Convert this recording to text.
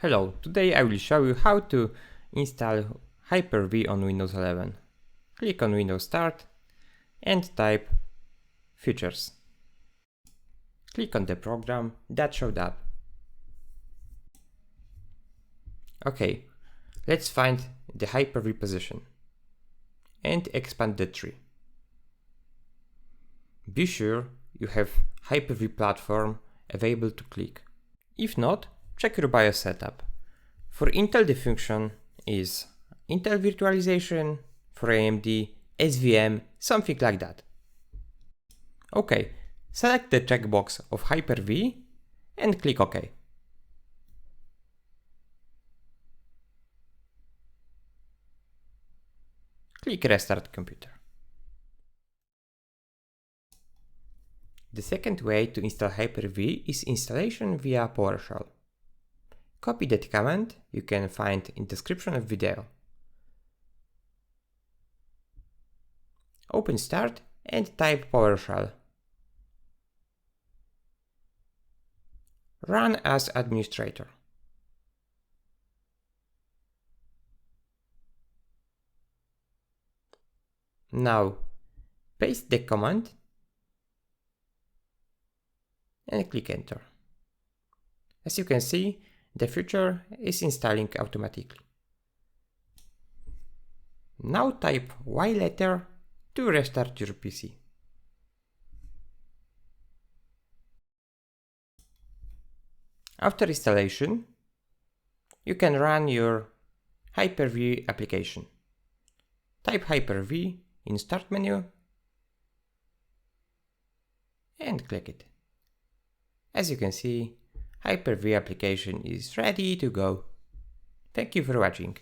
Hello, today I will show you how to install Hyper-V on Windows 11. Click on Windows Start and type Features. Click on the program that showed up. Okay, let's find the Hyper-V position and expand the tree. Be sure you have Hyper-V platform available to click. If not, check your BIOS setup. For Intel, the function is Intel virtualization, for AMD, SVM, something like that. Okay, select the checkbox of Hyper-V and click OK. Click Restart Computer. The second way to install Hyper-V is installation via Powershell. Copy that command you can find in description of video. Open Start and type Powershell. Run as administrator. Now paste the command and click enter. As you can see, the feature is installing automatically. Now type Y letter to restart your PC. After installation, you can run your Hyper-V application. Type Hyper-V in Start menu and click it. As you can see, Hyper-V application is ready to go. Thank you for watching.